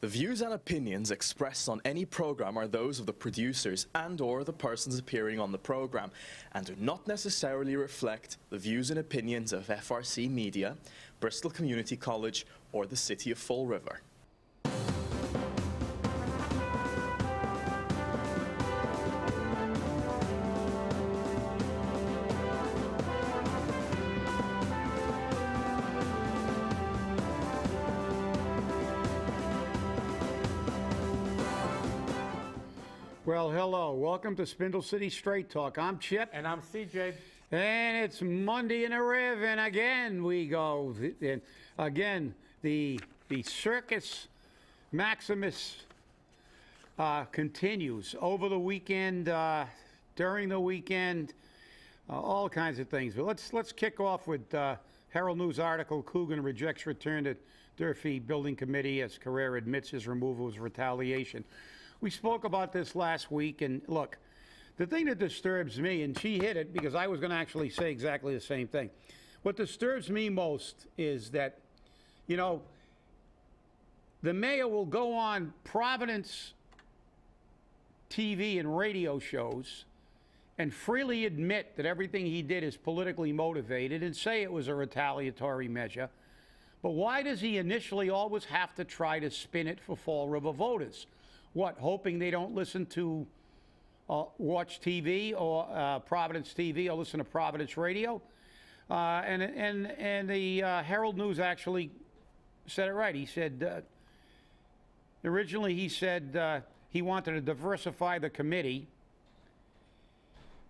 The views and opinions expressed on any program are those of the producers and/or the persons appearing on the program and do not necessarily reflect the views and opinions of FRC Media, Bristol Community College, or the City of Fall River. Well, hello. Welcome to Spindle City Straight Talk. I'm Chip. And I'm CJ. And it's Monday in the Riv, and again we go. And again, the Circus Maximus continues over the weekend, during the weekend, all kinds of things. But let's kick off with Herald News article, Coogan rejects return to Durfee Building Committee as Carrera admits his removal was retaliation. We spoke about this last week, and look, the thing that disturbs me, and she hit it because I was going to actually say exactly the same thing. What disturbs me most is that, you know, the mayor will go on Providence TV and radio shows and freely admit that everything he did is politically motivated and say it was a retaliatory measure. But why does he initially always have to try to spin it for Fall River voters? What, hoping they don't listen to watch TV or Providence TV or listen to Providence radio? And the Herald News actually said it right. He said, originally he said he wanted to diversify the committee,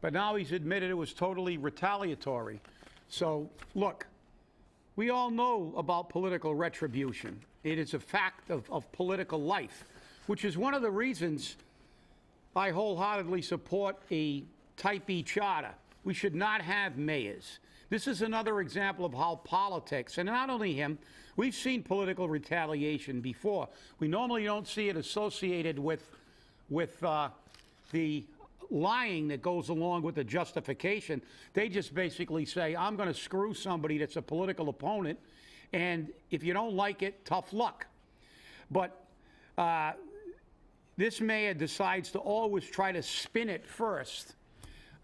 but now he's admitted it was totally retaliatory. So, look, we all know about political retribution. It is a fact of political life, which is one of the reasons I wholeheartedly support a Type E charter. We should not have mayors. This is another example of how politics, and not only him, we've seen political retaliation before. We normally don't see it associated with the lying that goes along with the justification. They just basically say, I'm going to screw somebody that's a political opponent, and if you don't like it, tough luck. But this mayor decides to always try to spin it first.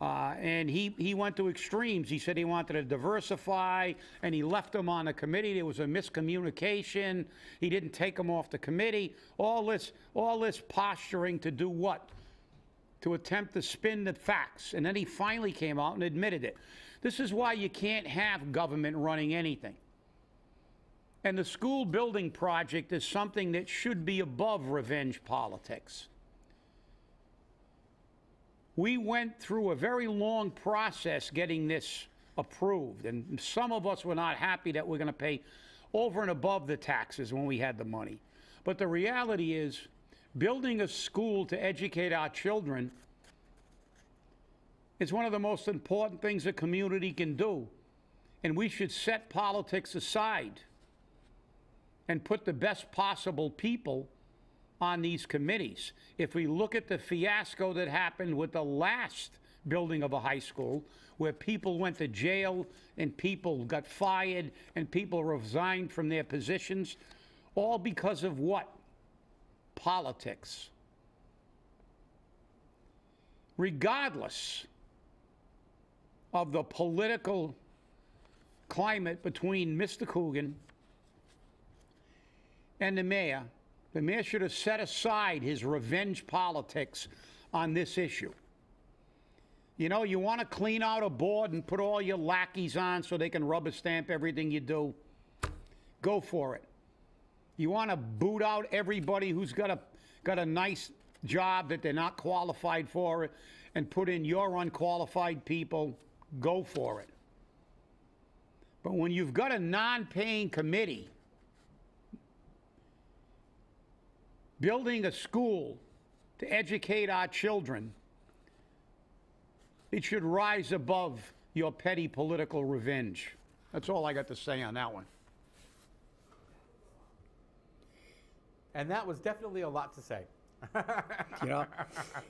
And he went to extremes. He said he wanted to diversify, and he left him on the committee. There was a miscommunication. He didn't take him off the committee. All this posturing to do what? To attempt to spin the facts. And then he finally came out and admitted it. This is why you can't have government running anything. And the school building project is something that should be above revenge politics. We went through a very long process getting this approved, and some of us were not happy that we're going to pay over and above the taxes when we had the money. But the reality is, building a school to educate our children is one of the most important things a community can do, and we should set politics aside and put the best possible people on these committees. If we look at the fiasco that happened with the last building of a high school, where people went to jail and people got fired and people resigned from their positions, all because of what? Politics. Regardless of the political climate between Mr. Coogan and the mayor should have set aside his revenge politics on this issue. You know, you want to clean out a board and put all your lackeys on so they can rubber stamp everything you do, go for it. You want to boot out everybody who's got a nice job that they're not qualified for and put in your unqualified people, go for it. But when you've got a non-paying committee building a school to educate our children, it should rise above your petty political revenge. That's all I got to say on that one. And that was definitely a lot to say. You know,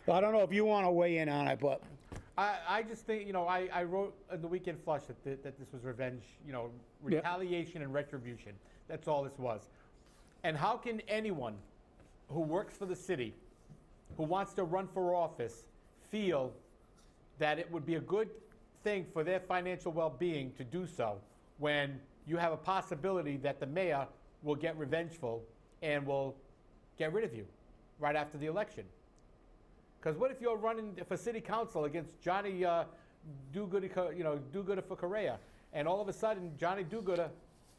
I don't know if you want to weigh in on it, but I just think, you know, I wrote in the weekend flush that this was revenge, you know, retaliation and retribution. That's all this was. And how can anyone who works for the city, who wants to run for office, feel that it would be a good thing for their financial well-being to do so when you have a possibility that the mayor will get revengeful and will get rid of you right after the election? Because what if you're running for city council against Johnny Do-Gooder for Correa, and all of a sudden Johnny Do-Gooder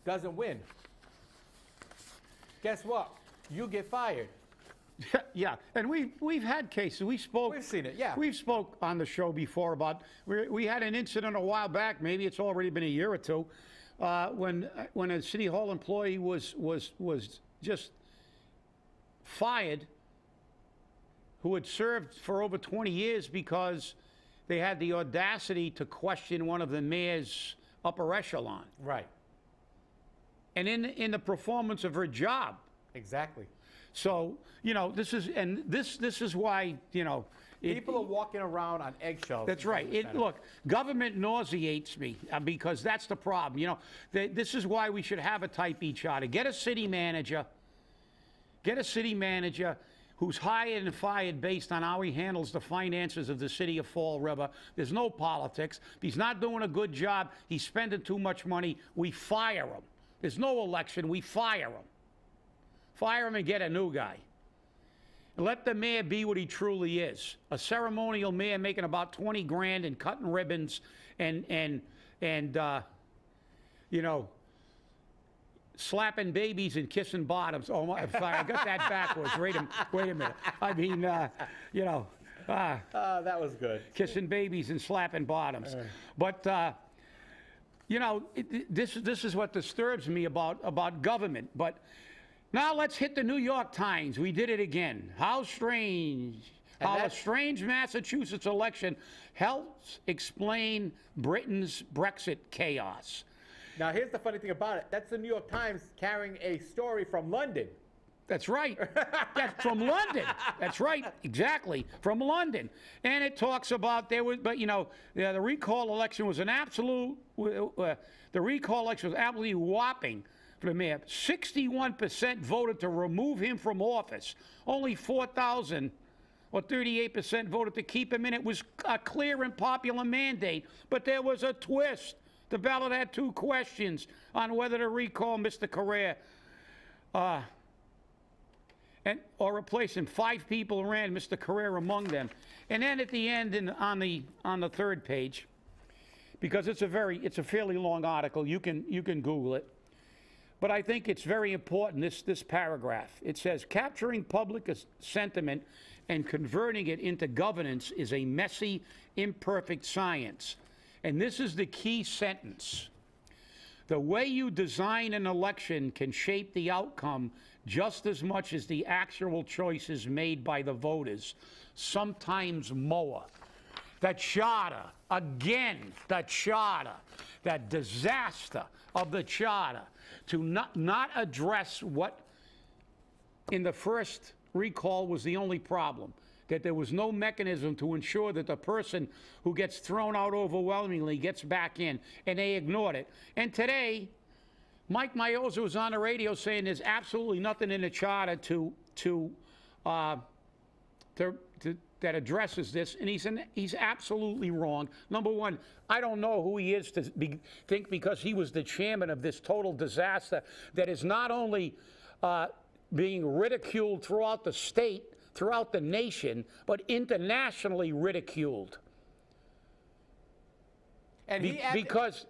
doesn't win? Guess what? You get fired. Yeah, and we've had cases. We've seen it, yeah. We've spoke on the show before about, we had an incident a while back, maybe it's already been a year or two, when a City Hall employee was just fired, who had served for over 20 years because they had the audacity to question one of the mayor's upper echelon. Right. And in the performance of her job. Exactly. So, this is why, people are walking around on eggshells. That's right. Look, government nauseates me because that's the problem. This is why we should have a Type E charter. Get a city manager who's hired and fired based on how he handles the finances of the city of Fall River. There's no politics. If he's not doing a good job, he's spending too much money, we fire him. There's no election, we fire him. Fire him and get a new guy. Let the mayor be what he truly is. A ceremonial mayor making about 20 grand and cutting ribbons and slapping babies and kissing bottoms. Oh, my, sorry, I got that backwards. Wait a minute. I mean, that was good. Kissing babies and slapping bottoms. But, this is what disturbs me about government. But now let's hit the New York Times. We did it again. How strange. How a strange Massachusetts election helps explain Britain's Brexit chaos. Now, here's the funny thing about it. That's the New York Times carrying a story from London. That's right. That's from London. That's right. Exactly. From London. And it talks about the recall election was an absolute, the recall election was absolutely whopping for the mayor. 61% voted to remove him from office. Only 4,000 or 38% voted to keep him in. It was a clear and popular mandate. But there was a twist. The ballot had 2 questions on whether to recall Mr. Correa or replace him. 5 people ran, Mr. Correa among them. And then at the end, on the 3rd page, because it's a fairly long article, you can Google it. But I think it's very important, this paragraph. It says, capturing public sentiment and converting it into governance is a messy, imperfect science. And this is the key sentence. The way you design an election can shape the outcome just as much as the actual choices made by the voters, sometimes more. The charter, again, the charter, that disaster of the charter, to not address what in the first recall was the only problem, that there was no mechanism to ensure that the person who gets thrown out overwhelmingly gets back in, and they ignored it. And today, Mike Mioza was on the radio saying there's absolutely nothing in the charter that addresses this, and he's absolutely wrong. Number one, I don't know who he is to think, because he was the chairman of this total disaster that is not only being ridiculed throughout the state, throughout the nation, but internationally ridiculed. And because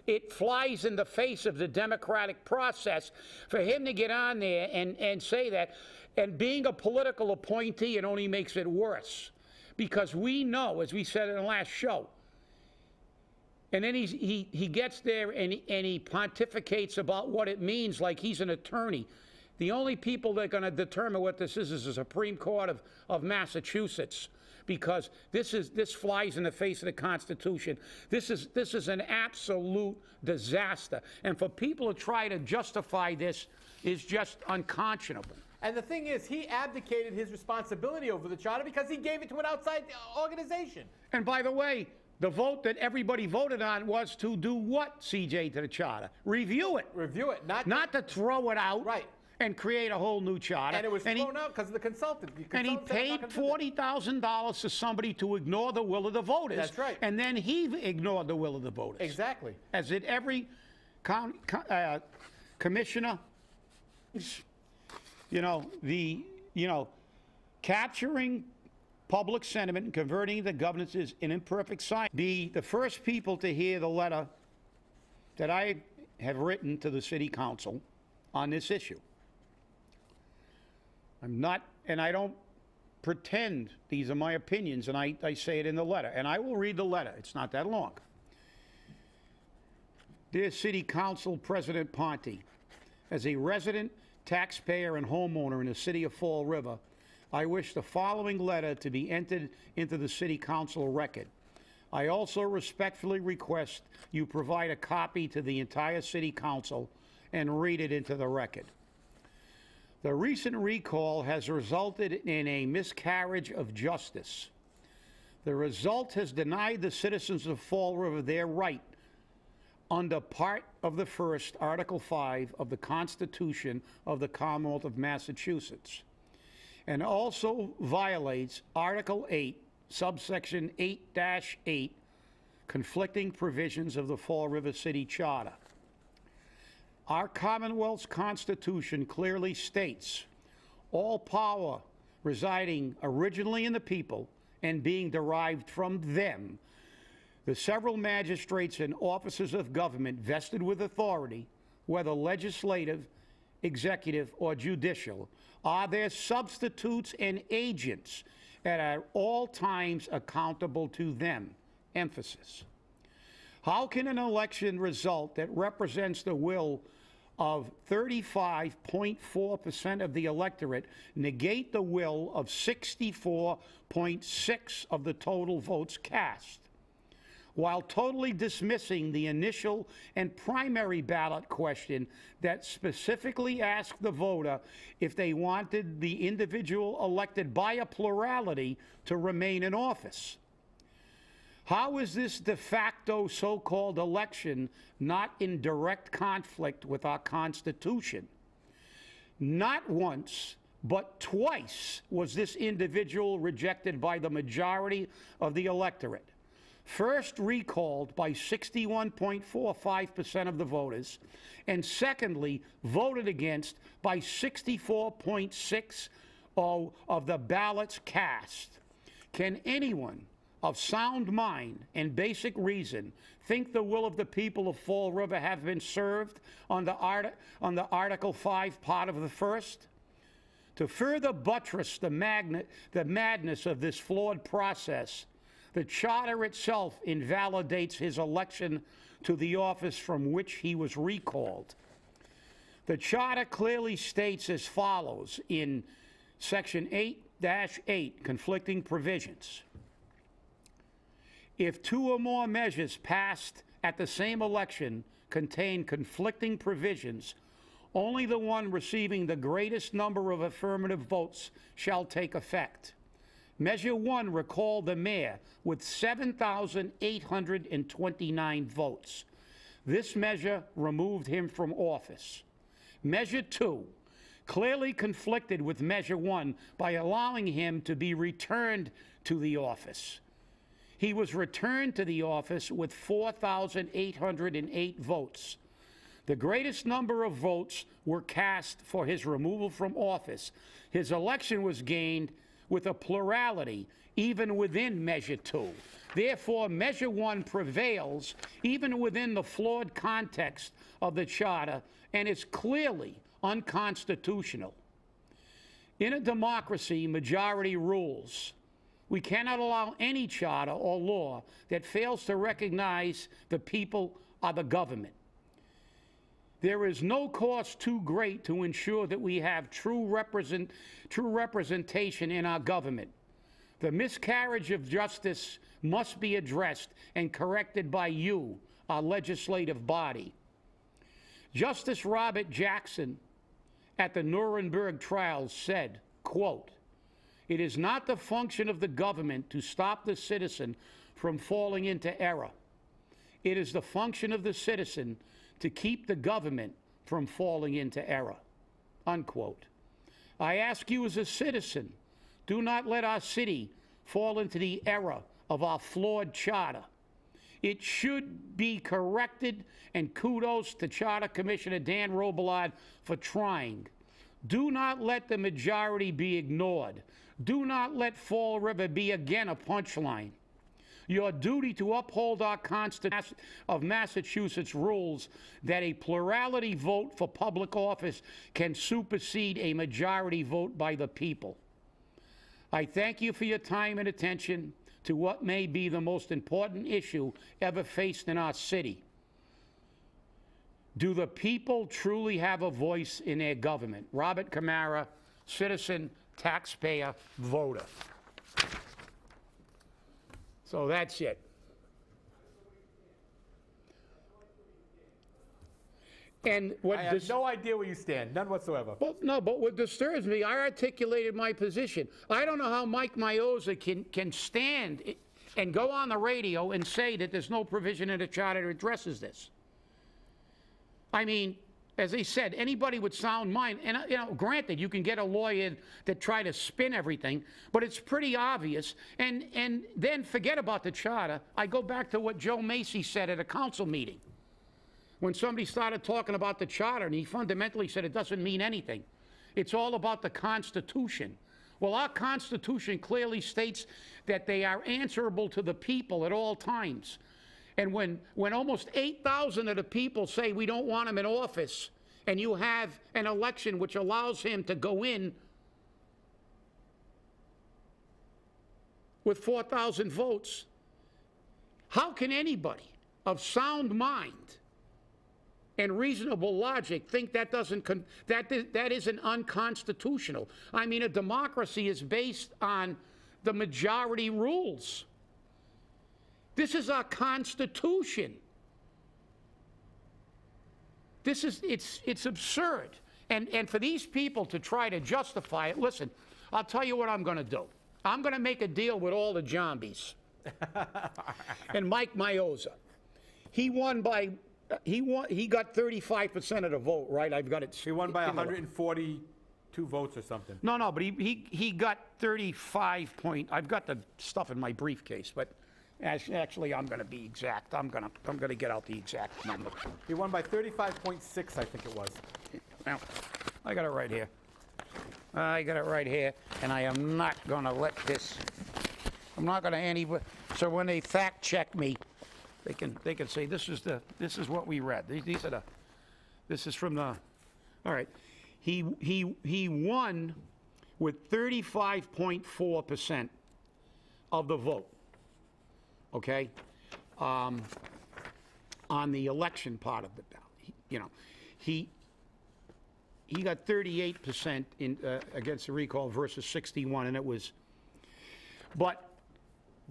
it flies in the face of the democratic process for him to get on there and say that, and being a political appointee, it only makes it worse, because we know, as we said in the last show, and then he gets there and he pontificates about what it means like he's an attorney. The only people that are going to determine what this is the Supreme Court of Massachusetts, because this flies in the face of the Constitution. This is an absolute disaster, and for people to try to justify this is just unconscionable. And the thing is, he abdicated his responsibility over the charter because he gave it to an outside organization. And by the way, the vote that everybody voted on was to do what, CJ, to the charter? Review it. Review it, not to throw it out. Right. and create a whole new charter. And it was thrown out because of the consultant. And he paid $40,000 to somebody to ignore the will of the voters. That's right. And then he ignored the will of the voters. Exactly. As did every commissioner. Capturing public sentiment and converting the governance is an imperfect science. Be the first people to hear the letter that I have written to the city council on this issue. I'm not, and I don't pretend these are my opinions, and I say it in the letter. And I will read the letter. It's not that long. Dear City Council President Ponte, as a resident, taxpayer, and homeowner in the city of Fall River, I wish the following letter to be entered into the City Council record. I also respectfully request you provide a copy to the entire City Council and read it into the record. The recent recall has resulted in a miscarriage of justice. The result has denied the citizens of Fall River their right under Part of the First, Article 5 of the Constitution of the Commonwealth of Massachusetts, and also violates Article 8, subsection 8-8, conflicting provisions of the Fall River City Charter. Our Commonwealth's Constitution clearly states all power residing originally in the people and being derived from them, the several magistrates and officers of government vested with authority, whether legislative, executive, or judicial, are their substitutes and agents and are at all times accountable to them. Emphasis. How can an election result that represents the will of 35.4% of the electorate negate the will of 64.6% of the total votes cast? While totally dismissing the initial and primary ballot question that specifically asked the voter if they wanted the individual elected by a plurality to remain in office. How is this de facto so-called election not in direct conflict with our Constitution? Not once, but twice was this individual rejected by the majority of the electorate. First recalled by 61.45% of the voters, and secondly, voted against by 64.60% of the ballots cast. Can anyone of sound mind and basic reason think the will of the people of Fall River have been served on the Article 5 part of the first? To further buttress the madness of this flawed process, the Charter itself invalidates his election to the office from which he was recalled. The Charter clearly states as follows in Section 8-8, conflicting provisions. If two or more measures passed at the same election contain conflicting provisions, only the one receiving the greatest number of affirmative votes shall take effect. Measure 1 recalled the mayor with 7,829 votes. This measure removed him from office. Measure 2 clearly conflicted with Measure 1 by allowing him to be returned to the office. He was returned to the office with 4,808 votes. The greatest number of votes were cast for his removal from office. His election was gained with a plurality, even within Measure 2. Therefore, Measure 1 prevails even within the flawed context of the Charter and is clearly unconstitutional. In a democracy, majority rules. We cannot allow any charter or law that fails to recognize the people are the government. There is no cost too great to ensure that we have true representation in our government. The miscarriage of justice must be addressed and corrected by you, our legislative body. Justice Robert Jackson at the Nuremberg trials said, quote, "It is not the function of the government to stop the citizen from falling into error. It is the function of the citizen to keep the government from falling into error." unquote. I ask you as a citizen, do not let our city fall into the error of our flawed charter. It should be corrected, and kudos to Charter Commissioner Dan Robillard for trying. Do not let the majority be ignored. Do not let Fall River be again a punchline. Your duty to uphold our Constitution of Massachusetts rules that a plurality vote for public office can supersede a majority vote by the people. I thank you for your time and attention to what may be the most important issue ever faced in our city. Do the people truly have a voice in their government? Robert Camara, citizen, taxpayer, voter. So that's it. And what I have no idea where you stand, none whatsoever. Well, no, but what disturbs me, I articulated my position. I don't know how Mike Mioza can stand and go on the radio and say that there's no provision in the charter that addresses this. I mean, as I said, anybody with sound mind, and you know, granted, you can get a lawyer that try to spin everything, but it's pretty obvious. And then forget about the charter. I go back to what Joe Macy said at a council meeting. When somebody started talking about the charter, and he fundamentally said it doesn't mean anything. It's all about the Constitution. Well, our Constitution clearly states that they are answerable to the people at all times. And when almost 8,000 of the people say we don't want him in office, and you have an election which allows him to go in with 4,000 votes, how can anybody of sound mind and reasonable logic think that that isn't unconstitutional? I mean, a democracy is based on the majority rules. This is our Constitution. It's absurd. And for these people to try to justify it, listen, I'll tell you what I'm going to do. I'm going to make a deal with all the zombies. And Mike Mioza. He got 35% of the vote, right? I've got it. He won by 142 votes or something. No, but he got 35 point. I've got the stuff in my briefcase, but actually I'm going to be exact. I'm going to get out the exact number. He won by 35.6, I think it was. Now, I got it right here. And I am not going to let this. I'm not going to so when they fact check me, they can say this is what we read. This is from the. All right, he won with 35.4% of the vote. Okay, on the election part of the ballot, he got 38% against the recall versus 61, and it was. But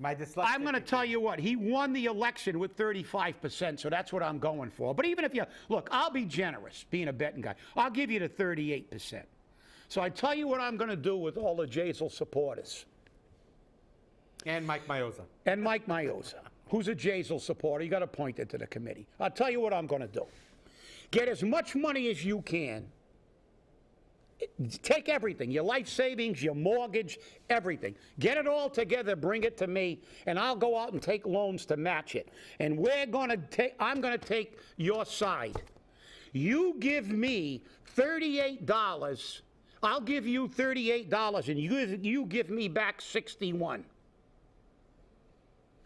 I'm going to tell you what, he won the election with 35%, so that's what I'm going for. But even if look, I'll be generous, being a betting guy. I'll give you the 38%. So I tell you what I'm going to do with all the Jazel supporters. And Mike Mioza. And Mike Mioza, who's a Jazel supporter. He got appointed to the committee. I'll tell you what I'm going to do. Get as much money as you can. Take everything, your life savings, your mortgage, everything. Get it all together, bring it to me, and I'll go out and take loans to match it. And I'm going to take your side. You give me $38, I'll give you $38, and you give me back 61.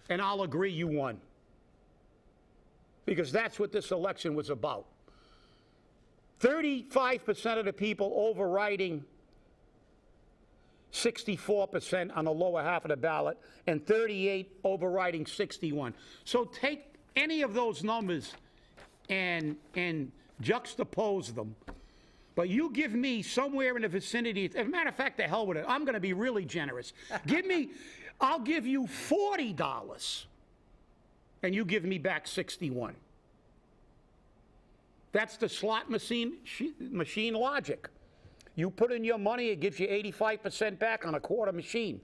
And I'll agree you won. Because that's what this election was about. 35% of the people overriding 64% on the lower half of the ballot, and 38 overriding 61. So take any of those numbers and juxtapose them. But you give me somewhere in the vicinity, as a matter of fact, the hell with it, I'm going to be really generous. I'll give you $40, and you give me back 61. That's the slot machine logic. You put in your money, it gives you 85% back on a quarter machine.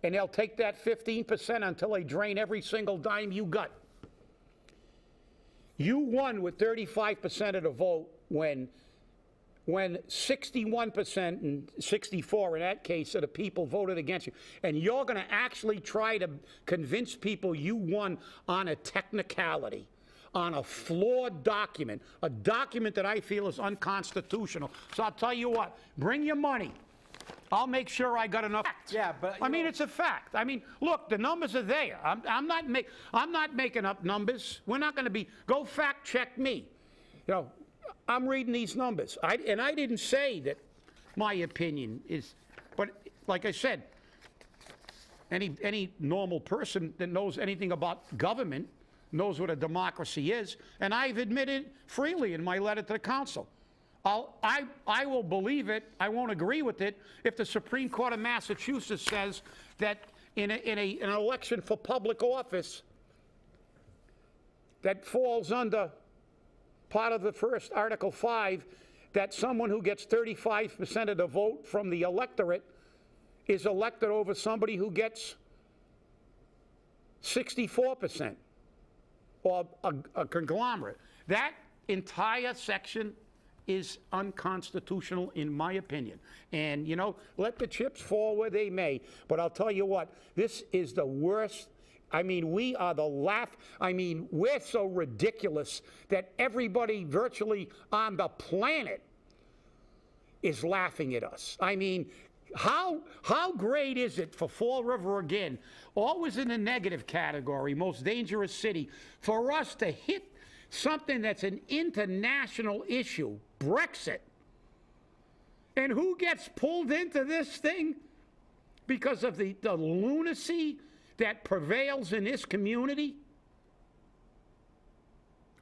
And they'll take that 15% until they drain every single dime you got. You won with 35% of the vote when when 61% and 64 in that case of the people voted against you, and you're going to actually try to convince people you won on a technicality, on a flawed document, a document that I feel is unconstitutional. So I'll tell you what, bring your money. I'll make sure I got enough. Yeah, but I mean, it's a fact. I mean, look, the numbers are there. I'm not making up numbers. We're not going to be. Go fact check me. You know, I'm reading these numbers. I didn't say that my opinion is, but like I said, any normal person that knows anything about government knows what a democracy is, and I've admitted freely in my letter to the council. I will believe it, I won't agree with it, if the Supreme Court of Massachusetts says that in an election for public office that falls under part of the first Article 5, that someone who gets 35% of the vote from the electorate is elected over somebody who gets 64%, or a conglomerate. That entire section is unconstitutional in my opinion. And, you know, let the chips fall where they may. But I'll tell you what, this is the worst. I mean, we are the laugh. I mean, we're so ridiculous that everybody virtually on the planet is laughing at us. I mean, how great is it for Fall River again, always in the negative category, most dangerous city, for us to hit something that's an international issue, Brexit. And who gets pulled into this thing? Because of the lunacy that prevails in this community?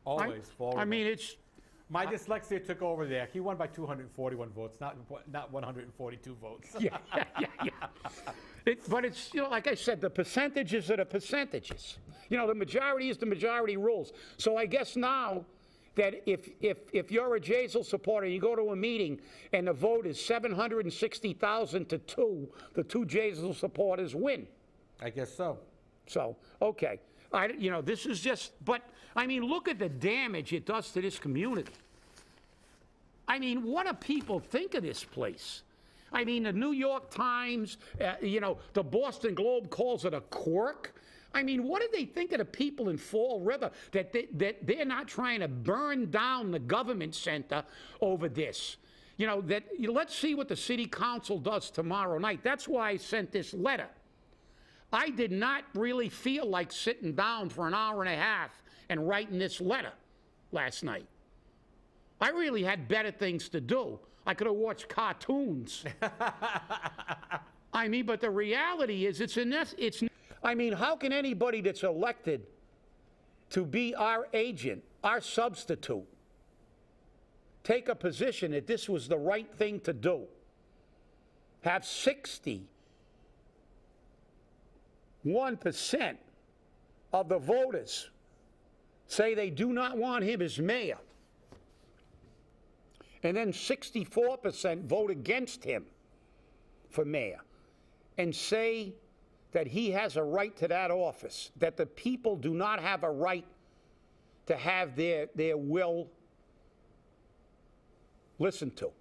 Always. I mean, it's... My dyslexia took over there. He won by 241 votes, not 142 votes. Yeah. But it's, you know, like I said, the percentages are the percentages. You know, the majority is the majority rules. So I guess now that if you're a Jazel supporter, you go to a meeting and the vote is 760,000 to 2, the two Jazel supporters win. I guess so. So, okay. You know, this is just, but, I mean, look at the damage it does to this community. I mean, what do people think of this place? I mean, the New York Times, you know, the Boston Globe calls it a quirk. I mean, what do they think of the people in Fall River that they're not trying to burn down the government center over this? You know, let's see what the city council does tomorrow night. That's why I sent this letter. I did not really feel like sitting down for an hour and a half and writing this letter last night. I really had better things to do. I could have watched cartoons. I mean, but the reality is I mean, how can anybody that's elected to be our agent, our substitute, take a position that this was the right thing to do? Have 61% of the voters say they do not want him as mayor, and then 64% vote against him for mayor, and say that he has a right to that office, that the people do not have a right to have their will listened to.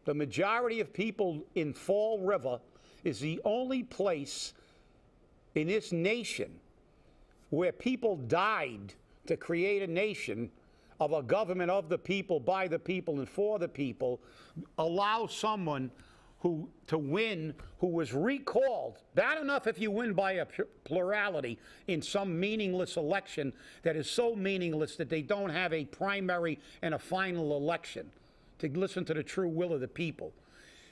The majority of people in Fall River is the only place in this nation where people died to create a nation of a government of the people, by the people, and for the people, allow someone to win who was recalled. Bad enough if you win by a plurality in some meaningless election that is so meaningless that they don't have a primary and a final election to listen to the true will of the people.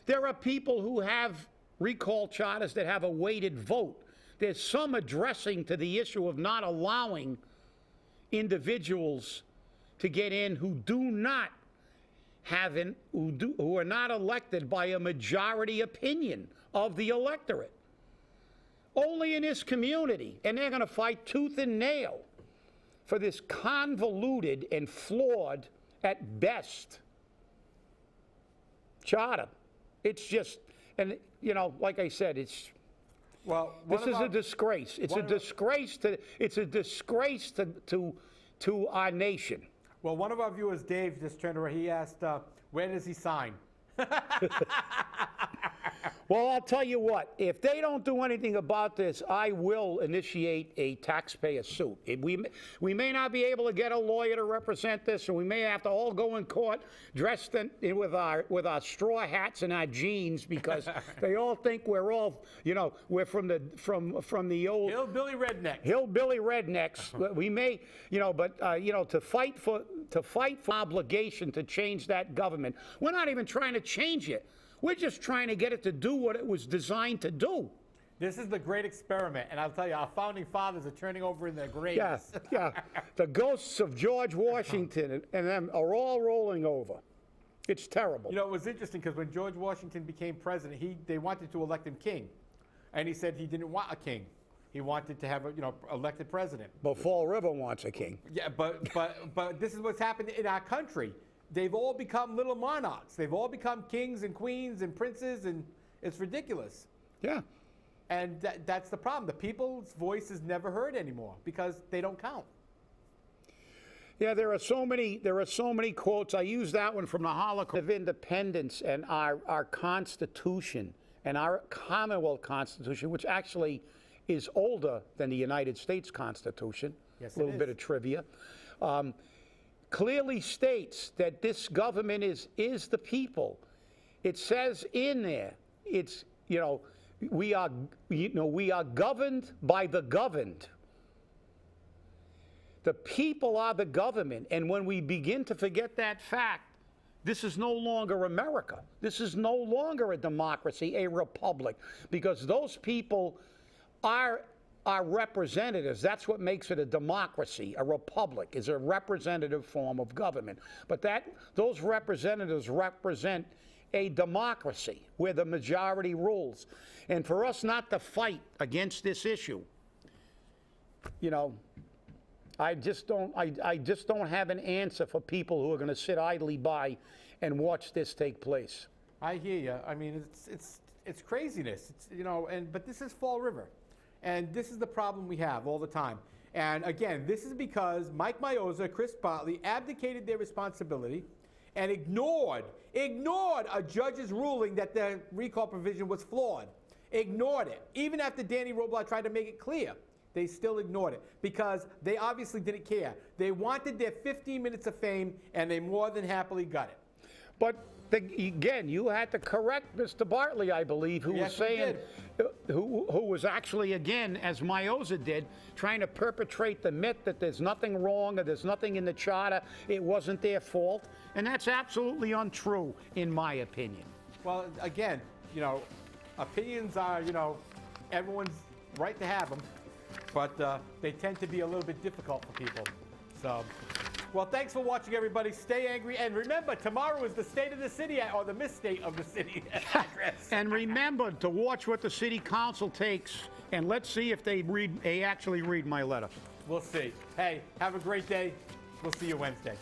There are people who have recall charters that have a weighted vote. There's some addressing to the issue of not allowing individuals to get in who do not who are not elected by a majority opinion of the electorate. Only in this community, and they're going to fight tooth and nail for this convoluted and flawed, at best, charter. It's just, and you know, like I said, it's. Well, this is a disgrace. It's a disgrace to our nation. Well, one of our viewers, Dave, just turned around. He asked, where does he sign? Well, I'll tell you what, if they don't do anything about this, I will initiate a taxpayer suit. We may not be able to get a lawyer to represent this, and we may have to all go in court dressed with our straw hats and our jeans, because they all think we're all, we're from the old Hillbilly rednecks. Hillbilly rednecks. We may, but to fight for obligation to change that government. We're not even trying to change it. We're just trying to get it to do what it was designed to do. This is the great experiment, and I'll tell you, our founding fathers are turning over in their graves. Yeah. The ghosts of George Washington and them are all rolling over. It's terrible. It was interesting because when George Washington became president, they wanted to elect him king, and he said he didn't want a king. He wanted to have a elected president. But Fall River wants a king. Yeah, but this is what's happened in our country. They've all become little monarchs. They've all become kings and queens and princes, and it's ridiculous. Yeah. And that's the problem. The people's voice is never heard anymore because they don't count. Yeah, there are so many quotes. I use that one from the Holocaust of Independence and our Constitution and our Commonwealth Constitution, which actually is older than the United States Constitution. Yes, a little bit of trivia. Clearly states that this government is the people. It says in there, we are governed by the governed. The people are the government, and when we begin to forget that fact, this is no longer America. This is no longer a democracy, a republic, because those people are representatives. That's what makes it a democracy. A republic is a representative form of government. But those representatives represent a democracy where the majority rules. And for us not to fight against this issue, I just don't have an answer for people who are going to sit idly by and watch this take place. I hear you. I mean, it's craziness. But this is Fall River. And this is the problem we have all the time. And again, this is because Mike Mioza, Chris Bartley abdicated their responsibility and ignored a judge's ruling that the recall provision was flawed. Ignored it. Even after Danny Robillard tried to make it clear, they still ignored it because they obviously didn't care. They wanted their 15 minutes of fame, and they more than happily got it. But again, you had to correct Mr. Bartley, I believe, who was saying, who was actually, again, as Mioza did, trying to perpetrate the myth that there's nothing wrong or there's nothing in the charter, it wasn't their fault. And that's absolutely untrue, in my opinion. Well, again, opinions are, everyone's right to have them, but they tend to be a little bit difficult for people. So, well, thanks for watching, everybody. Stay angry. And remember, tomorrow is the State of the City, or the misstate of the city address. And remember to watch what the city council takes, and let's see if they actually read my letter. We'll see. Hey, have a great day. We'll see you Wednesday.